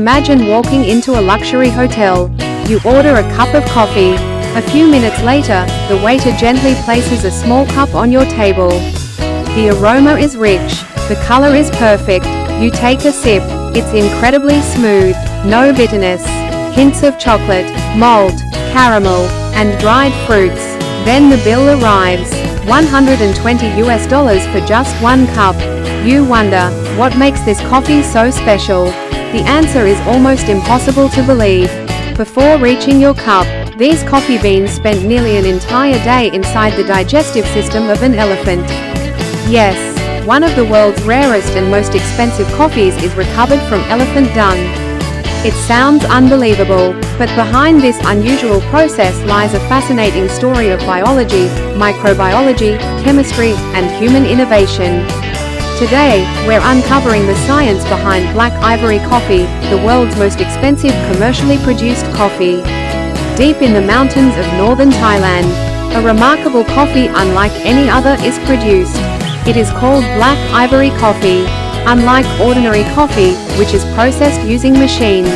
Imagine walking into a luxury hotel. You order a cup of coffee. A few minutes later, the waiter gently places a small cup on your table. The aroma is rich. The color is perfect. You take a sip. It's incredibly smooth. No bitterness. Hints of chocolate, malt, caramel, and dried fruits. Then the bill arrives. $120 for just one cup. You wonder, what makes this coffee so special? The answer is almost impossible to believe. Before reaching your cup, these coffee beans spent nearly an entire day inside the digestive system of an elephant. Yes, one of the world's rarest and most expensive coffees is recovered from elephant dung. It sounds unbelievable, but behind this unusual process lies a fascinating story of biology, microbiology, chemistry, and human innovation. Today, we're uncovering the science behind Black Ivory Coffee, the world's most expensive commercially produced coffee. Deep in the mountains of northern Thailand, a remarkable coffee unlike any other is produced. It is called Black Ivory Coffee. Unlike ordinary coffee, which is processed using machines,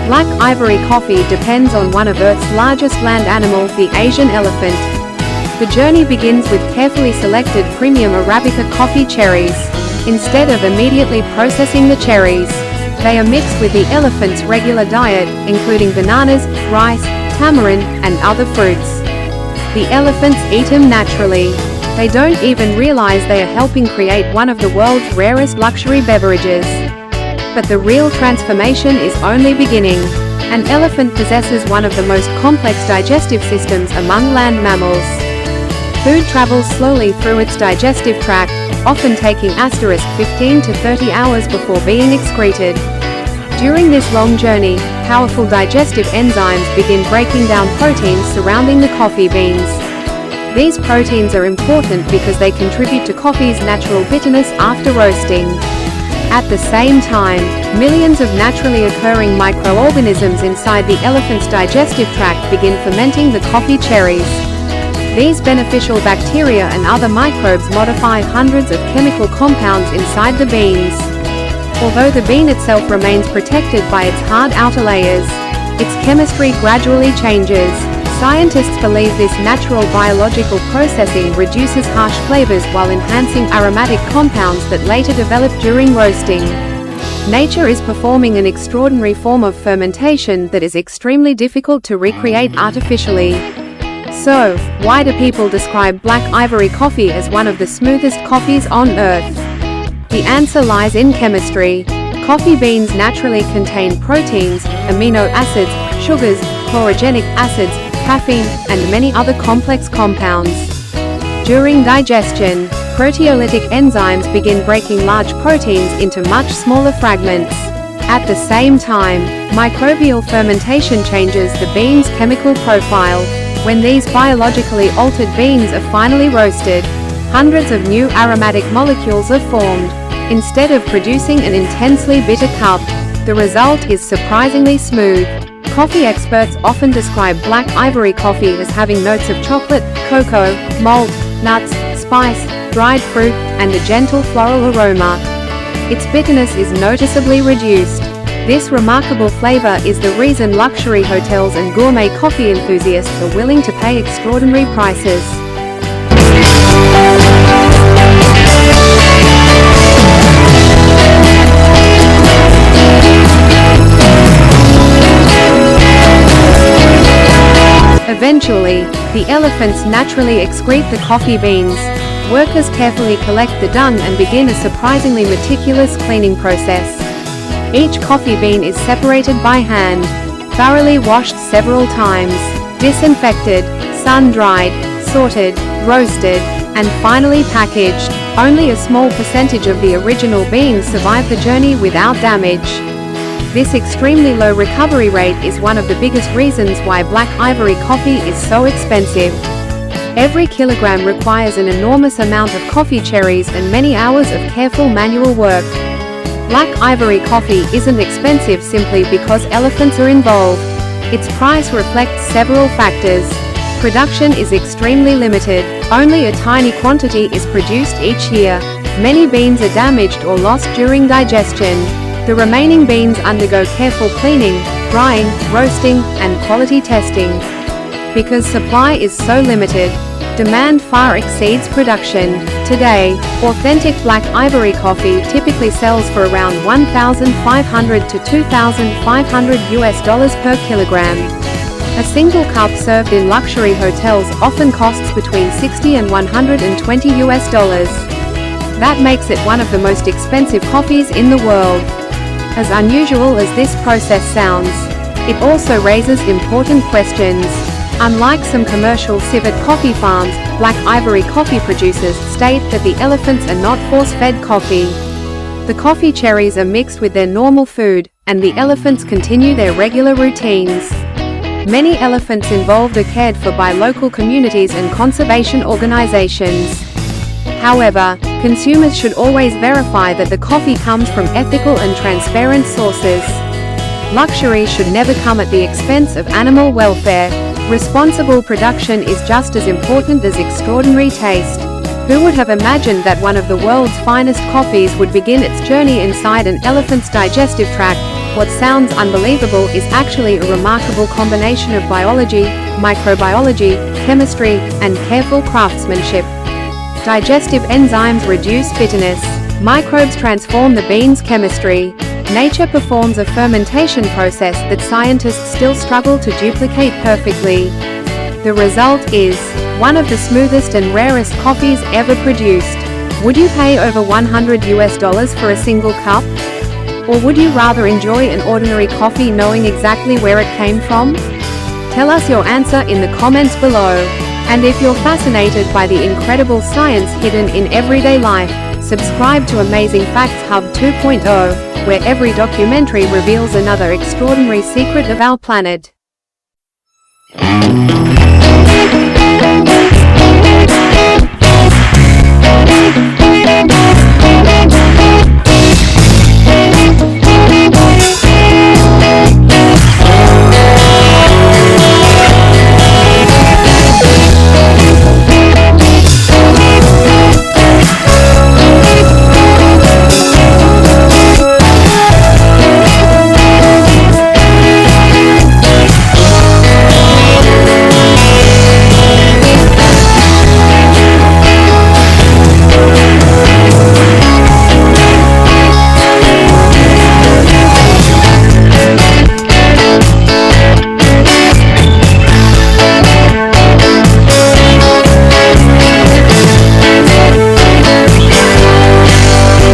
Black Ivory Coffee depends on one of Earth's largest land animal, the Asian elephant. The journey begins with carefully selected premium Arabica coffee cherries. Instead of immediately processing the cherries, they are mixed with the elephant's regular diet, including bananas, rice, tamarind, and other fruits. The elephants eat them naturally. They don't even realize they are helping create one of the world's rarest luxury beverages. But the real transformation is only beginning. An elephant possesses one of the most complex digestive systems among land mammals. Food travels slowly through its digestive tract, often taking 15 to 30 hours before being excreted. During this long journey, powerful digestive enzymes begin breaking down proteins surrounding the coffee beans. These proteins are important because they contribute to coffee's natural bitterness after roasting. At the same time, millions of naturally occurring microorganisms inside the elephant's digestive tract begin fermenting the coffee cherries. These beneficial bacteria and other microbes modify hundreds of chemical compounds inside the beans. Although the bean itself remains protected by its hard outer layers, its chemistry gradually changes. Scientists believe this natural biological processing reduces harsh flavors while enhancing aromatic compounds that later develop during roasting. Nature is performing an extraordinary form of fermentation that is extremely difficult to recreate artificially. So, why do people describe Black Ivory Coffee as one of the smoothest coffees on Earth? The answer lies in chemistry. Coffee beans naturally contain proteins, amino acids, sugars, chlorogenic acids, caffeine, and many other complex compounds. During digestion, proteolytic enzymes begin breaking large proteins into much smaller fragments. At the same time, microbial fermentation changes the bean's chemical profile. When these biologically altered beans are finally roasted, hundreds of new aromatic molecules are formed. Instead of producing an intensely bitter cup, the result is surprisingly smooth. Coffee experts often describe Black Ivory Coffee as having notes of chocolate, cocoa, malt, nuts, spice, dried fruit, and a gentle floral aroma. Its bitterness is noticeably reduced. This remarkable flavor is the reason luxury hotels and gourmet coffee enthusiasts are willing to pay extraordinary prices. Eventually, the elephants naturally excrete the coffee beans. Workers carefully collect the dung and begin a surprisingly meticulous cleaning process. Each coffee bean is separated by hand, thoroughly washed several times, disinfected, sun-dried, sorted, roasted, and finally packaged. Only a small percentage of the original beans survive the journey without damage. This extremely low recovery rate is one of the biggest reasons why Black Ivory Coffee is so expensive. Every kilogram requires an enormous amount of coffee cherries and many hours of careful manual work. Black Ivory Coffee isn't expensive simply because elephants are involved. Its price reflects several factors. Production is extremely limited. Only a tiny quantity is produced each year. Many beans are damaged or lost during digestion. The remaining beans undergo careful cleaning, drying, roasting, and quality testing. Because supply is so limited, demand far exceeds production. Today, authentic Black Ivory coffee typically sells for around $1,500 to $2,500 per kilogram. A single cup served in luxury hotels often costs between $60 and $120. That makes it one of the most expensive coffees in the world. As unusual as this process sounds, it also raises important questions. Unlike some commercial civet coffee farms, Black Ivory coffee producers state that the elephants are not force-fed coffee. The coffee cherries are mixed with their normal food, and the elephants continue their regular routines. Many elephants involved are cared for by local communities and conservation organizations. However, consumers should always verify that the coffee comes from ethical and transparent sources. Luxury should never come at the expense of animal welfare. Responsible production is just as important as extraordinary taste. Who would have imagined that one of the world's finest coffees would begin its journey inside an elephant's digestive tract? What sounds unbelievable is actually a remarkable combination of biology, microbiology, chemistry, and careful craftsmanship. Digestive enzymes reduce bitterness. Microbes transform the bean's chemistry. Nature performs a fermentation process that scientists still struggle to duplicate perfectly. The result is one of the smoothest and rarest coffees ever produced. Would you pay over $100 for a single cup? Or would you rather enjoy an ordinary coffee knowing exactly where it came from? Tell us your answer in the comments below. And if you're fascinated by the incredible science hidden in everyday life, subscribe to Amazing Facts Hub 2.0, where every documentary reveals another extraordinary secret of our planet.